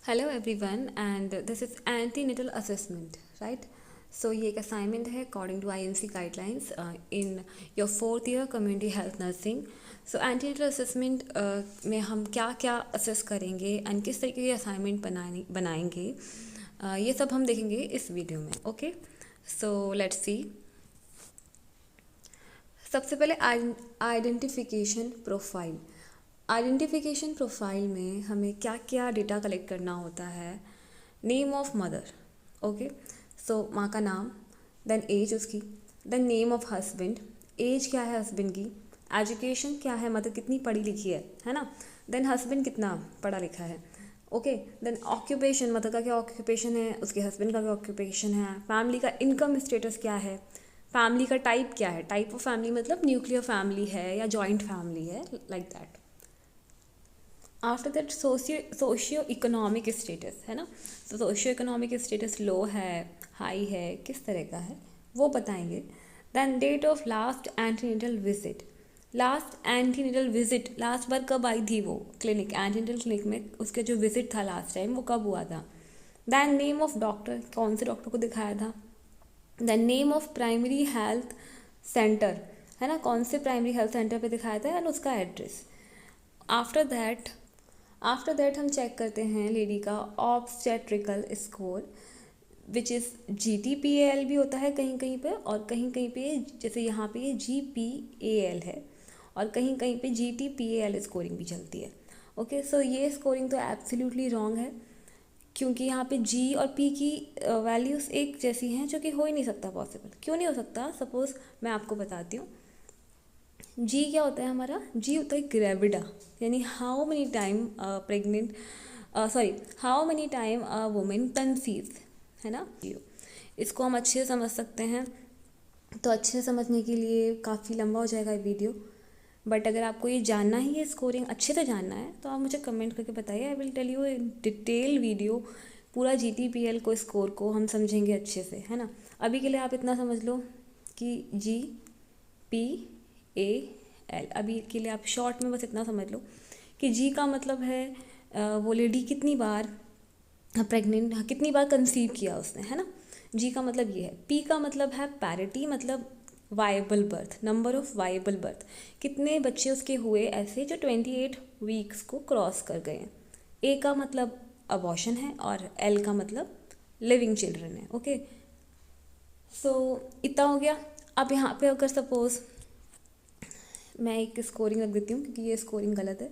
Hello everyone and this is antenatal assessment right. So ये एक assignment है according to IMC guidelines in your fourth year community health nursing. So antenatal assessment में हम क्या क्या assess करेंगे and किस तरीके की असाइनमेंट बनाएंगे ये सब हम देखेंगे इस वीडियो में। Okay, so let's see. सबसे पहले आइडेंटिफिकेशन प्रोफाइल। आइडेंटिफिकेशन प्रोफाइल में हमें क्या क्या डेटा कलेक्ट करना होता है। Name of mother, okay, so माँ का नाम, देन एज उसकी, then name of husband, age क्या है हस्बैंड की, एजुकेशन क्या है मतलब कितनी पढ़ी लिखी है ना, देन हस्बैंड कितना पढ़ा लिखा है, ओके, देन ऑक्यूपेशन मतलब का क्या ऑक्यूपेशन है, उसके हस्बैंड का क्या ऑक्यूपेशन है, फैमिली का इनकम स्टेटस क्या है, फैमिली का टाइप क्या है, टाइप ऑफ फैमिली मतलब न्यूक्लियर फैमिली है या जॉइंट फैमिली है, like that. After that socio economic status है ना, तो सोशियो इकोनॉमिक स्टेटस लो है, हाई है, किस तरह का है वो बताएंगे। Then date of last antenatal visit, last antenatal visit last बार कब आई थी वो क्लिनिक, एंटीनेटल क्लिनिक में उसका जो विजिट था लास्ट टाइम वो कब हुआ था। दैन नेम ऑफ डॉक्टर, कौन से डॉक्टर को दिखाया था। Then name of primary health centre है ना, कौन से प्राइमरी हेल्थ सेंटर पे दिखाया था एंड उसका एड्रेस। आफ्टर दैट हम चेक करते हैं लेडी का obstetrical score which is GTPAL भी होता है कहीं कहीं पे, और कहीं कहीं पे जैसे यहाँ पे ये GPAL है और कहीं कहीं पे GTPAL स्कोरिंग भी चलती है। ओके, सो ये स्कोरिंग तो एब्सोल्युटली रॉन्ग है क्योंकि यहाँ पे G और P की वैल्यूज़ एक जैसी हैं, जो कि हो ही नहीं सकता पॉसिबल। क्यों नहीं हो सकता, सपोज़ मैं आपको बताती हूँ। जी क्या होता है हमारा, जी होता है ग्रेविडा, यानी how many time pregnant, sorry how many time a women conceives, है ना। इसको हम अच्छे से समझ सकते हैं, तो अच्छे से समझने के लिए काफ़ी लंबा हो जाएगा ये वीडियो, बट अगर आपको ये जानना ही है, स्कोरिंग अच्छे से जानना है, तो आप मुझे कमेंट करके बताइए। I will tell you detail video, पूरा GTPL को स्कोर को हम समझेंगे अच्छे से, है ना। अभी के लिए आप इतना समझ लो कि GPAL, अभी के लिए आप शॉर्ट में बस इतना समझ लो कि जी का मतलब है वो लेडी कितनी बार प्रेग्नेंट, कितनी बार कंसीव किया उसने, है ना। जी का मतलब ये है। पी का मतलब है पैरिटी, मतलब viable birth, number of viable birth, कितने बच्चे उसके हुए ऐसे जो 28 वीक्स को क्रॉस कर गए हैं। ए का मतलब अबॉर्शन है और एल का मतलब लिविंग चिल्ड्रन है। ओके, सो इतना हो गया। अब यहाँ पे अगर सपोज़ मैं एक स्कोरिंग रख देती हूँ क्योंकि ये स्कोरिंग गलत है,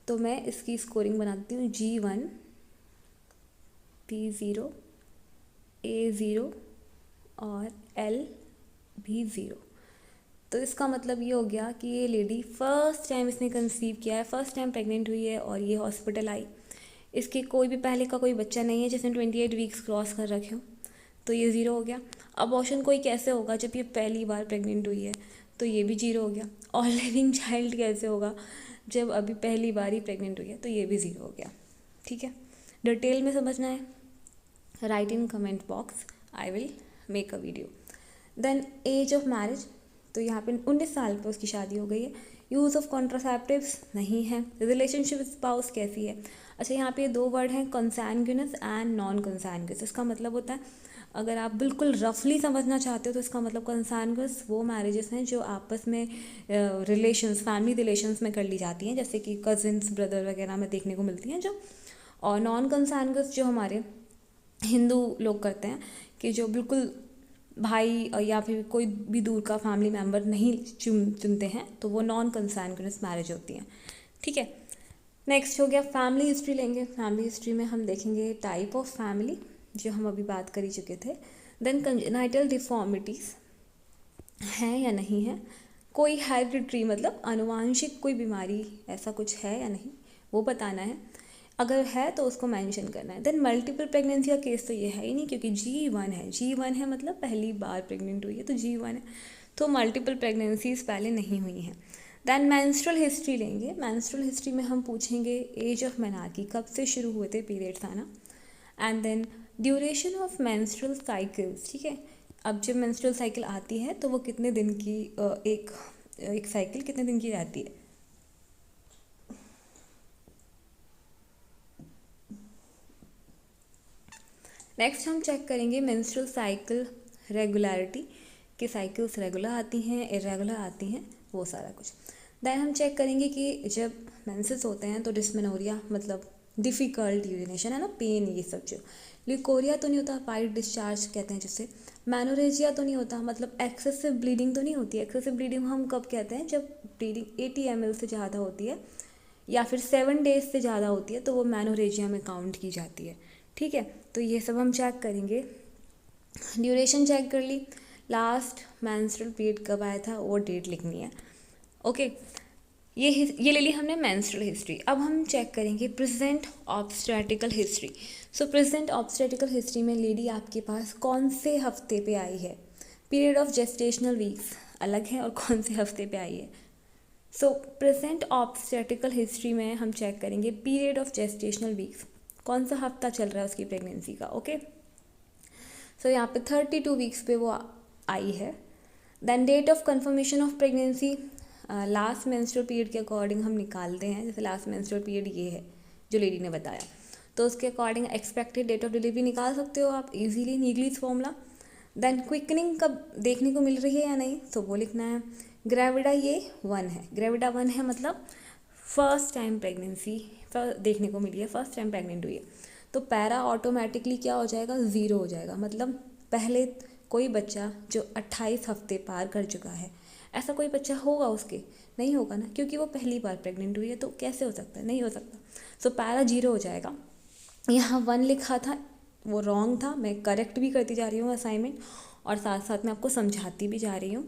तो मैं इसकी स्कोरिंग बना देती हूँ G1 P0 A0 और L भी 0। तो इसका मतलब ये हो गया कि ये लेडी फर्स्ट टाइम इसने कंसीव किया है, फर्स्ट टाइम प्रेग्नेंट हुई है और ये हॉस्पिटल आई। इसके कोई भी पहले का कोई बच्चा नहीं है जिसने 28 वीक्स क्रॉस कर रखे हो, तो ये ज़ीरो हो गया। अबॉर्शन कोई कैसे होगा जब ये पहली बार प्रेग्नेंट हुई है, तो ये भी ज़ीरो हो गया। और लिविंग चाइल्ड कैसे होगा जब अभी पहली बार ही प्रेग्नेंट हुई है, तो ये भी ज़ीरो हो गया। ठीक है, डिटेल में समझना है, right in comment box, I will make a video. Then age of marriage, तो यहाँ पे 19 साल पे उसकी शादी हो गई है। यूज़ ऑफ कॉन्ट्रासेप्टिव्स नहीं है। रिलेशनशिप स्पाउस कैसी है। अच्छा, यहाँ पे दो वर्ड हैं, कंसैंग्यूनस एंड नॉन कंसैंग्यूनस। इसका मतलब होता है, अगर आप बिल्कुल रफली समझना चाहते हो तो इसका मतलब कंसैंग्यूनस वो मैरिजेस हैं जो आपस में रिलेशंस, फैमिली रिलेशंस में कर ली जाती हैं, जैसे कि कजिन्स, ब्रदर वगैरह में देखने को मिलती हैं जो। और नॉन कंसैंग्यूनस जो हमारे हिंदू लोग करते हैं, कि जो बिल्कुल भाई या फिर कोई भी दूर का फैमिली मेम्बर नहीं चुनते हैं, तो वो नॉन कंसैंग्यूनस मैरिज होती हैं। ठीक है, नेक्स्ट हो गया फैमिली हिस्ट्री लेंगे। फैमिली हिस्ट्री में हम देखेंगे टाइप ऑफ फैमिली, जो हम अभी बात कर ही चुके थे। देन कंजेनाइटल डिफॉर्मिटीज़ हैं या नहीं है, कोई हेरिडिटरी मतलब अनुवांशिक कोई बीमारी ऐसा कुछ है या नहीं, वो बताना है। अगर है तो उसको मेंशन करना है। देन मल्टीपल प्रेगनेंसी का केस तो ये है ही नहीं, क्योंकि G1 है, G1 है मतलब पहली बार प्रेग्नेंट हुई है, तो G1 है, तो मल्टीपल प्रेगनेंसीज पहले नहीं हुई हैं। दैन मेंस्ट्रुअल हिस्ट्री लेंगे। मेंस्ट्रुअल हिस्ट्री में हम पूछेंगे एज ऑफ मेनार्की, कब से शुरू हुए थे पीरियड्स आना। And then duration of menstrual cycles. ठीक है, अब जब मेंस्ट्रुअल साइकिल आती है तो वो कितने दिन की, एक साइकिल कितने दिन की रहती है। नेक्स्ट हम चेक करेंगे मेंस्ट्रुअल साइकिल रेगुलरिटी, कि साइकिल्स रेगुलर आती हैं, इरेगुलर आती हैं, वो सारा कुछ। देन हम चेक करेंगे कि जब मेंसेस होते हैं तो डिस्मेनोरिया मतलब डिफ़िकल्ट यूरिनेशन है ना, पेन, ये सब जो ल्यूकोरिया तो नहीं होता, पाइट डिस्चार्ज कहते हैं जिससे, मैनोरेजिया तो नहीं होता, मतलब एक्सेसिव ब्लीडिंग तो नहीं होती। एक्सेसिव ब्लीडिंग हम कब कहते हैं, जब ब्लीडिंग 80 ml से ज़्यादा होती है या फिर 7 days से ज़्यादा होती है तो वो मैनोरेजिया में काउंट की जाती है। ठीक है, तो ये सब हम चेक करेंगे। ड्यूरेशन चेक कर ली, लास्ट मेंस्ट्रुअल पीरियड कब आया था वो डेट लिखनी है। ओके, ये ले ली हमने मेंस्ट्रुअल हिस्ट्री। अब हम चेक करेंगे प्रेजेंट ऑब्स्टेट्रिकल हिस्ट्री। सो प्रेजेंट ऑब्स्टेट्रिकल हिस्ट्री में लेडी आपके पास कौन से हफ्ते पे आई है, पीरियड ऑफ जेस्टेशनल वीक्स अलग है और कौन से हफ्ते पे आई है। सो प्रेजेंट ऑब्स्टेट्रिकल हिस्ट्री में हम चेक करेंगे पीरियड ऑफ जेस्टेशनल वीक्स, कौन सा हफ्ता चल रहा है उसकी प्रेगनेंसी का। ओके, सो यहाँ पे 32 वीक्स पे वो आई है। Then date of confirmation of pregnancy last menstrual period के अकॉर्डिंग हम निकालते हैं। जैसे लास्ट मेंस्ट्रुअल पीरियड ये है जो लेडी ने बताया, तो उसके according expected date of delivery निकाल सकते हो आप easily, Naegele's formula. Then quickening कब देखने को मिल रही है या नहीं, तो वो लिखना है। ग्रेविडा ये 1 है, ग्रेविडा 1 है मतलब फर्स्ट टाइम प्रेगनेंसी देखने को मिली है, फर्स्ट टाइम प्रेग्नेंट हुई है। तो पैरा ऑटोमेटिकली क्या हो जाएगा, 0 हो जाएगा। मतलब पहले कोई बच्चा जो 28 हफ्ते पार कर चुका है, ऐसा कोई बच्चा होगा उसके, नहीं होगा ना, क्योंकि वो पहली बार प्रेग्नेंट हुई है, तो कैसे हो सकता है, नहीं हो सकता। सो पैरा 0 हो जाएगा। यहाँ 1 लिखा था वो रॉन्ग था, मैं करेक्ट भी करती जा रही हूँ असाइनमेंट, और साथ साथ में आपको समझाती भी जा रही हूँ,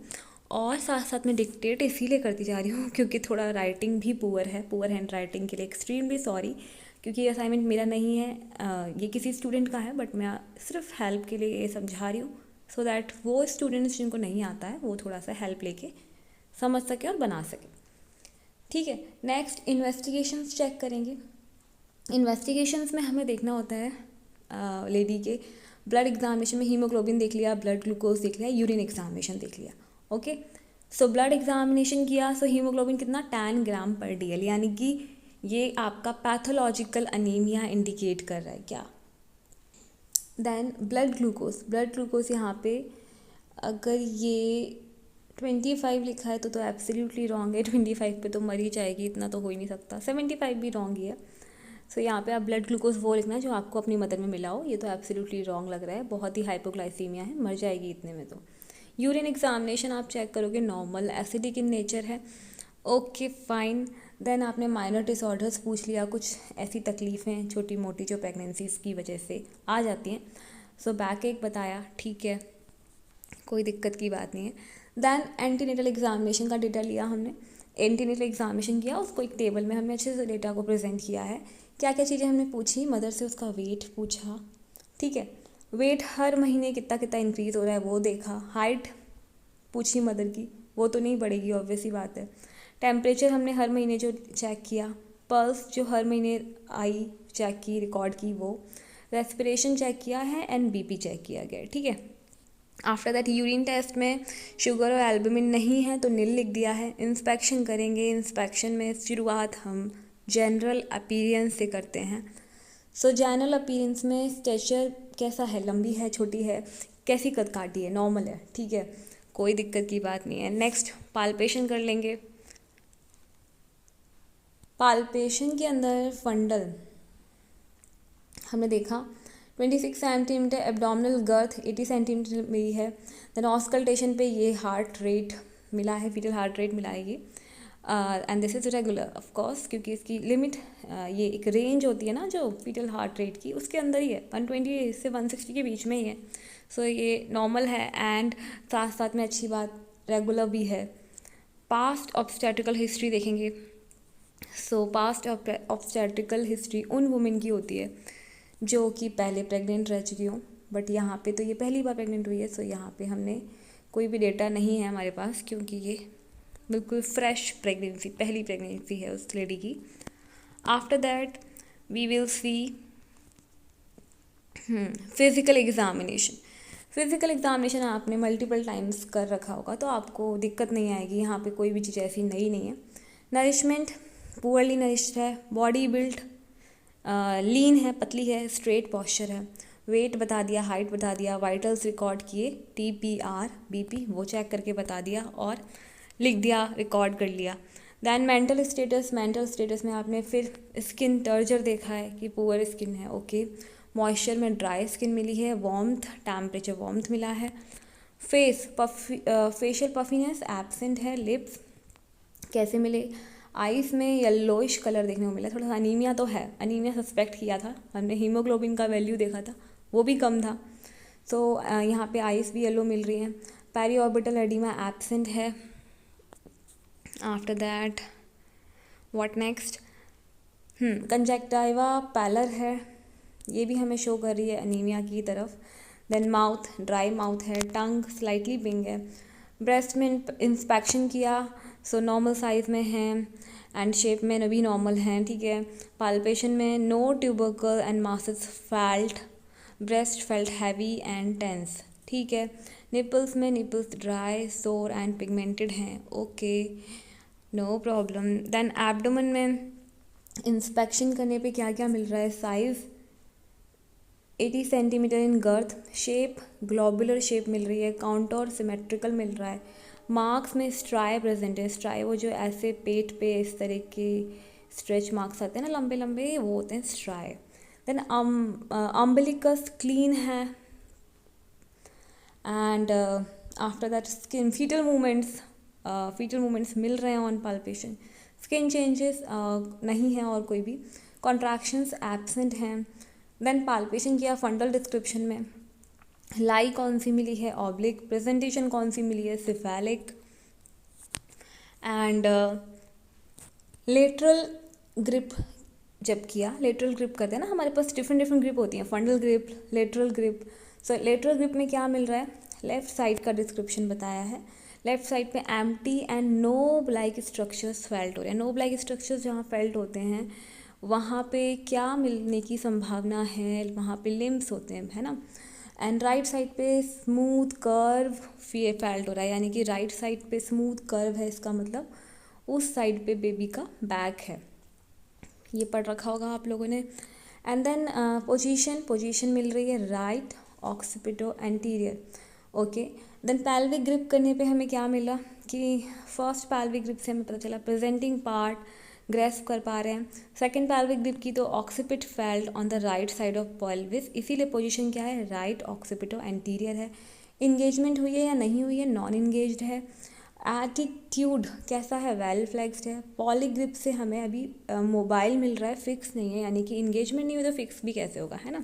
और साथ साथ में डिक्टेट इसीलिए करती जा रही हूँ क्योंकि थोड़ा राइटिंग भी पुअर है, पुअर हैंड राइटिंग के लिए एक्सट्रीमली सॉरी, क्योंकि ये असाइनमेंट मेरा नहीं है, ये किसी स्टूडेंट का है, बट मैं सिर्फ हेल्प के लिए ये समझा रही हूँ, सो दैट वो स्टूडेंट्स जिनको नहीं आता है वो थोड़ा सा हेल्प लेके समझ सके और बना सके। ठीक है, नेक्स्ट इन्वेस्टिगेशंस चेक करेंगे। इन्वेस्टिगेशंस में हमें देखना होता है लेडी के ब्लड एग्जामिनेशन में हीमोग्लोबिन देख लिया, ब्लड ग्लूकोज देख लिया, यूरिन एग्जामिनेशन देख लिया। ओके, सो ब्लड एग्जामिनेशन किया, सो हीमोग्लोबिन कितना 10 ग्राम पर DL, यानी कि ये आपका पैथोलॉजिकल अनीमिया इंडिकेट कर रहा है क्या। देन ब्लड ग्लूकोज यहाँ पे अगर ये 25 लिखा है तो एब्सोल्युटली रॉन्ग है, 25 पे तो मर ही जाएगी, इतना तो हो ही नहीं सकता, 75 भी रॉन्ग ही है। सो यहाँ पे आप ब्लड ग्लूकोज वो लिखना है जो आपको अपनी मदर में मिला हो, ये तो एब्सोल्युटली रॉन्ग लग रहा है, बहुत ही हाइपोग्लाइसीमिया है, मर जाएगी इतने में तो। यूरिन एग्जामिनेशन आप चेक करोगे, नॉर्मल एसिडिक इन नेचर है। Okay fine. देन आपने माइनर डिसऑर्डर्स पूछ लिया, कुछ ऐसी तकलीफ़ें छोटी मोटी जो प्रेगनेंसीज की वजह से आ जाती हैं। सो बैक एक बताया, ठीक है, कोई दिक्कत की बात नहीं है। देन एंटीनेटल एग्जामिनेशन का डेटा लिया हमने, एंटीनेटल एग्जामिनेशन किया, उसको एक टेबल में हमने अच्छे से डेटा को प्रेजेंट किया है। क्या क्या चीज़ें हमने पूछी, मदर से उसका वेट पूछा, ठीक है, वेट हर महीने कितना कितना इंक्रीज़ हो रहा है वो देखा, हाइट पूछी मदर की, वो तो नहीं बढ़ेगी ऑब्वियस ही बात है। टेम्परेचर हमने हर महीने जो चेक किया, पल्स जो हर महीने आई चेक की, रिकॉर्ड की वो, रेस्पिरेशन चेक किया है, एंड BP चेक किया गया, ठीक है। आफ्टर दैट यूरिन टेस्ट में शुगर और एल्बुमिन नहीं है तो नील लिख दिया है। इंस्पेक्शन करेंगे, इंस्पेक्शन में शुरुआत हम जनरल अपीयरेंस से करते हैं। सो जनरल अपीयरेंस में स्टेचर कैसा है, लंबी है, छोटी है, कैसी कद काटी है, नॉर्मल है, ठीक है, कोई दिक्कत की बात नहीं है। नेक्स्ट पाल्पेशन कर लेंगे। पाल्पेशन के अंदर फंडल हमने देखा 26 सेंटीमीटर, एब्डोमिनल गर्थ 80 सेंटीमीटर मिली है। देन ऑस्कल्टेशन पे ये हार्ट रेट मिला है, फीटल हार्ट रेट मिला है ये, and this is regular of course, क्योंकि इसकी लिमिट ये एक रेंज होती है ना जो फीटल हार्ट रेट की, उसके अंदर ही है, 120 से 160 के बीच में ही है। सो ये नॉर्मल है, एंड साथ साथ में अच्छी बात रेगुलर भी है। पास्ट ऑब्स्टेट्रिकल हिस्ट्री देखेंगे। सो पास्ट ऑब्स्टेट्रिकल हिस्ट्री उन वुमेन की होती है जो कि पहले प्रेग्नेंट रह चुकी हूँ, बट यहाँ पे तो ये पहली बार प्रेग्नेंट हुई है, सो यहाँ पे हमने कोई भी डेटा नहीं है हमारे पास, क्योंकि ये बिल्कुल फ्रेश प्रेगनेंसी, पहली प्रेगनेंसी है उस लेडी की। After that we will see physical examination. Physical examination आपने मल्टीपल टाइम्स कर रखा होगा तो आपको दिक्कत नहीं आएगी, यहाँ पे कोई भी चीज़ ऐसी नई नहीं है। नरिशमेंट पुअरली नरिश्ड है, बॉडी बिल्ड लीन है, पतली है, स्ट्रेट पॉस्चर है, वेट बता दिया, हाइट बता दिया, वाइटल्स रिकॉर्ड किए, TPR BP वो चेक करके बता दिया और लिख दिया, रिकॉर्ड कर लिया। दैन मेंटल स्टेटस में आपने फिर स्किन टर्जर देखा है कि पुअर स्किन है, ओके। मॉइस्चर में ड्राई स्किन मिली है, वार्मथ टेम्परेचर वार्मथ मिला है। फेशियल पफीनेस एब्सेंट है। लिप्स कैसे मिले? आइज़ में येलोइश कलर देखने को मिला, थोड़ा सा अनीमिया तो है, अनीमिया सस्पेक्ट किया था हमने, हीमोग्लोबिन का वैल्यू देखा था वो भी कम था। सो यहाँ पे आइज़ भी येलो मिल रही हैं। पेरी ऑर्बिटल एडिमा एब्सेंट है। After that what next? Conjunctiva pallor है, ये भी हमें शो कर रही है अनीमिया की तरफ। देन माउथ ड्राई माउथ है, टंग स्लाइटली पिंक है। ब्रेस्ट में इंस्पेक्शन किया, सो नॉर्मल साइज़ में है एंड शेप में भी नॉर्मल हैं, ठीक है। पाल्पेशन में no tubercle and masses felt, breast felt heavy and tense, ठीक है। निपल्स में nipples dry sore and pigmented हैं, okay, no problem. Then abdomen में इंस्पेक्शन करने पे क्या क्या मिल रहा है? Size 80 centimetre in girth, shape globular shape मिल रही है, काउंटोर सिमेट्रिकल मिल रहा है। मार्क्स में स्ट्राई प्रेजेंट है, स्ट्राई वो जो ऐसे पेट पे इस तरह के स्ट्रेच मार्क्स आते हैं ना लंबे लंबे, वो होते हैं स्ट्राई। देन अम्बिलिकस क्लीन है and after that skin foetal movements मिल रहे हैं ऑन पाल्पेशन। स्किन चेंजेस नहीं है और कोई भी, कॉन्ट्रैक्शंस एब्सेंट हैं। देन पाल्पेशन किया फंडल डिस्क्रिप्शन में, लाई कौन सी मिली है? ऑब्लिक। प्रेजेंटेशन कौन सी मिली है? सिफेलिक। एंड लेटरल ग्रिप जब किया, लेटरल ग्रिप करते हैं ना, हमारे पास डिफरेंट ग्रिप होती हैं, फंडल ग्रिप, लेटरल ग्रिप। सो लेटरल ग्रिप में क्या मिल रहा है? लेफ्ट साइड का डिस्क्रिप्शन बताया है, लेफ्ट साइड पे empty and know like structures felt हो रहे हैं। नो लाइक स्ट्रक्चर्स जहाँ फेल्ट होते हैं वहाँ पे क्या मिलने की संभावना है? वहाँ पे लिम्स होते हैं, है ना। एंड राइट साइड पे स्मूथ कर्व फेल्ट हो रहा है, यानी कि राइट साइड पे स्मूथ कर्व है, इसका मतलब उस साइड पे बेबी का बैक है, ये पढ़ रखा होगा आप लोगों ने। एंड देन पोजीशन मिल रही है right occipito anterior, okay. Then pelvic grip करने पे हमें क्या मिला कि फर्स्ट पैल्विक ग्रिप से हमें पता चला प्रेजेंटिंग पार्ट ग्रेस्प कर पा रहे हैं। सेकंड पैल्विक ग्रिप की तो occiput felt on the right side of pelvis, इसीलिए पोजीशन क्या है? राइट ऑक्सीपिटो एंटीरियर है। इंगेजमेंट हुई है या नहीं हुई है? नॉन इंगेज्ड है। एटीट्यूड कैसा है? वेल फ्लेक्स्ड है। पॉली ग्रिप से हमें अभी मोबाइल मिल रहा है, फिक्स नहीं है, यानी कि इंगेजमेंट नहीं हुई तो फिक्स भी कैसे होगा, है ना।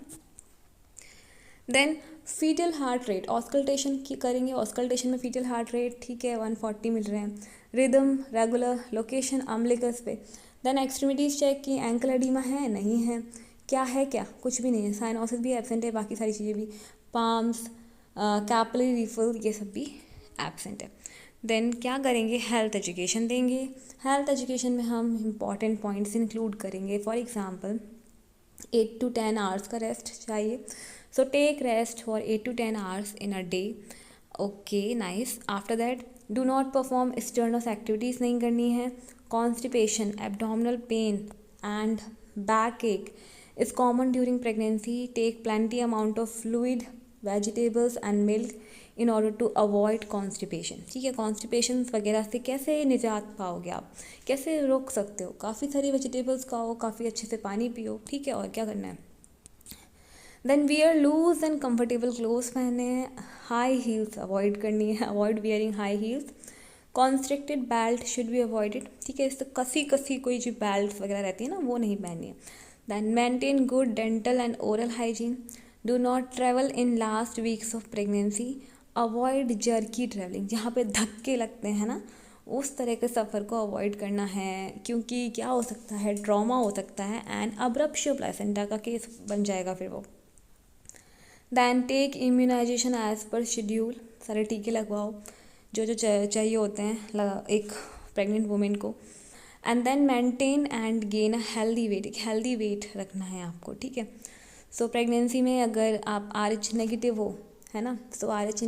Then foetal heart rate, auscultation की करेंगे, ऑस्कल्टेशन में फीटल हार्ट रेट, ठीक है, 140 मिल रहे हैं। रिदम रेगुलर, लोकेशन अम्बिलिकस पे। देन एक्सट्रीमिटीज़ चेक की, एंकल एडिमा है नहीं है, क्या है? क्या कुछ भी नहीं है। साइनोसिस भी एब्सेंट है, बाकी सारी चीज़ें भी, पाम्स कैपिलरी रिफिल ये सब भी एब्सेंट है। देन क्या करेंगे? हेल्थ एजुकेशन देंगे। हेल्थ एजुकेशन में हम इम्पॉर्टेंट पॉइंट्स इंक्लूड करेंगे, फॉर एग्जांपल 8 to 10 आवर्स का रेस्ट चाहिए, so take rest for 8 to 10 hours in a day, okay nice. After that do not perform strenuous activities नहीं करनी है। Constipation, abdominal pain and back ache is common during pregnancy, take plenty amount of fluid, vegetables and milk in order to avoid constipation, ठीक है। Constipation वगैरह से कैसे निजात पाओगे आप, कैसे रोक सकते हो? काफ़ी सारी वेजिटेबल्स खाओ, काफ़ी अच्छे से पानी पियो, ठीक है, और क्या करना है। Then wear loose and comfortable clothes पहने हैं। हाई हील्स अवॉइड करनी है, avoid wearing high heels. Constricted belt should be avoided, ठीक है, इससे कसी कोई जो बेल्ट वगैरह रहती है ना वो नहीं पहननी है। Then maintain good dental and oral hygiene, do not travel in last weeks of pregnancy, avoid jerky travelling, जहाँ पे धक्के लगते हैं ना उस तरह के सफ़र को अवॉइड करना है, क्योंकि क्या हो सकता है? ट्रॉमा हो सकता है एंड अब्रप्शो प्लेसेंटा का केस बन जाएगा फिर वो। Then take immunization as per schedule, सारे टीके लगवाओ जो चाहिए होते हैं एक प्रेग्नेंट वुमेन को। And then maintain and gain a healthy weight, एक हेल्दी वेट रखना है आपको, ठीक है। सो प्रेगनेंसी में अगर आप RH नेगेटिव हो, है ना, सो RH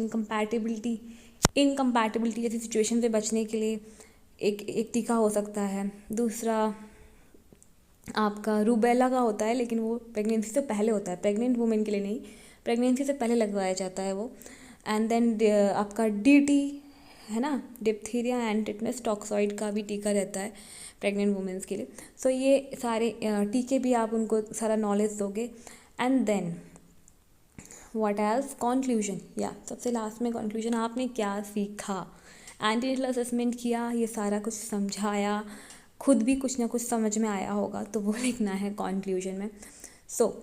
इनकम्पैटिबिलिटी जैसी सिचुएशन से बचने के लिए एक टीका हो सकता है। दूसरा आपका रूबेला का होता है, लेकिन वो प्रेगनेंसी से पहले होता है, प्रेग्नेंट वुमेन के लिए नहीं, प्रेगनेंसी से पहले लगवाया जाता है वो। एंड देन आपका DT है ना, डिप्थीरिया एंड टिटनस टॉक्सॉइड का भी टीका रहता है प्रेग्नेंट वुमेन्स के लिए। सो ये सारे टीके भी आप उनको सारा नॉलेज दोगे। And then what else, conclusion, या सबसे लास्ट में कंक्लूजन, आपने क्या सीखा, एंटीनेटल असेसमेंट किया, ये सारा कुछ समझाया, खुद भी कुछ ना कुछ समझ में आया होगा, तो वो लिखना है कंक्लूजन में। सो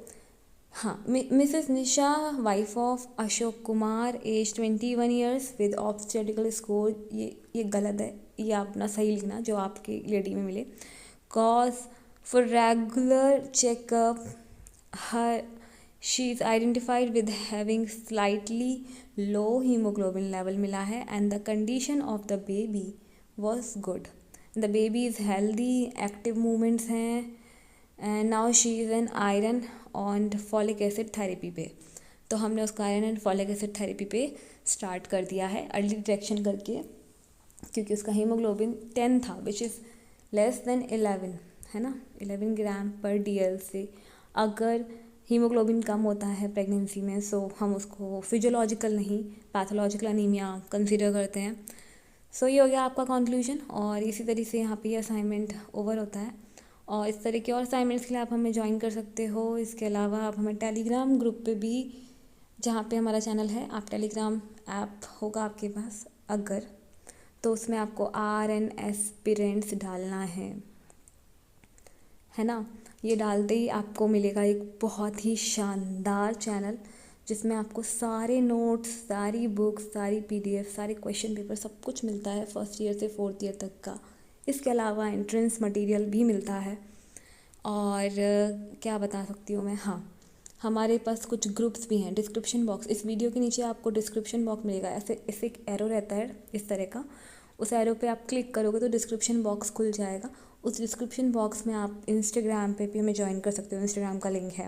हाँ, Mrs Nisha, wife of Ashok Kumar, age 21 years with obstetrical score, ये गलत है, ये आप अपना सही लिखना जो आपकी लेडी में मिले। कॉज फॉर रेगुलर चेकअप, हर she is identified with having slightly low haemoglobin level मिला है, and the condition of the baby was good, the baby is healthy, active movements हैं, and now she is an iron and folic acid therapy पे। तो हमने उसका iron and folic acid therapy पे start कर दिया है अर्ली डिटेक्शन करके, क्योंकि उसका हीमोग्लोबिन 10 था, विच इज़ लेस देन 11, है ना, 11 ग्राम पर DL से अगर हीमोग्लोबिन कम होता है प्रेगनेंसी में, सो हम उसको फिजियोलॉजिकल नहीं, पैथोलॉजिकल अनीमिया कंसिडर करते हैं। सो ये हो गया आपका कंक्लूजन, और इसी तरीके से यहाँ पे ये असाइनमेंट ओवर होता है। और इस तरह के और असाइनमेंट्स के लिए आप हमें ज्वाइन कर सकते हो। इसके अलावा आप हमें टेलीग्राम ग्रुप पे भी, जहाँ पे हमारा चैनल है, आप टेलीग्राम ऐप होगा आपके पास अगर, तो उसमें आपको RN एस्पिरेंट्स डालना है ना। ये डालते ही आपको मिलेगा एक बहुत ही शानदार चैनल, जिसमें आपको सारे नोट्स, सारी बुक्स, सारी PDF, सारे क्वेश्चन पेपर, सब कुछ मिलता है 1st ईयर से 4th ईयर तक का। इसके अलावा एंट्रेंस मटेरियल भी मिलता है। और क्या बता सकती हूँ मैं, हाँ, हमारे पास कुछ ग्रुप्स भी हैं। डिस्क्रिप्शन बॉक्स, इस वीडियो के नीचे आपको डिस्क्रिप्शन बॉक्स मिलेगा, ऐसे एक एरो रहता है इस तरह का, उस एरो पे आप क्लिक करोगे तो डिस्क्रिप्शन बॉक्स खुल जाएगा। उस डिस्क्रिप्शन बॉक्स में आप इंस्टाग्राम पे भी हमें ज्वाइन कर सकते हो, इंस्टाग्राम का लिंक है,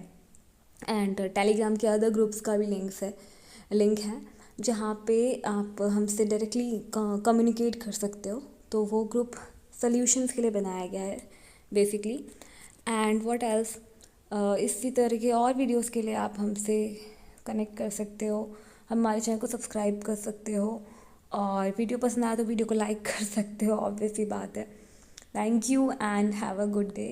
एंड टेलीग्राम के अदर ग्रुप्स का भी लिंक है, जहाँ पे आप हमसे डायरेक्टली कम्युनिकेट कर सकते हो। तो वो ग्रुप सॉल्यूशंस के लिए बनाया गया है बेसिकली। एंड व्हाट एल्स, इसी तरह के और वीडियोस के लिए आप हमसे कनेक्ट कर सकते हो, हमारे चैनल को सब्सक्राइब कर सकते हो, और वीडियो पसंद आया तो वीडियो को लाइक कर सकते हो, ऑब्वियस सी बात है। Thank you and have a good day.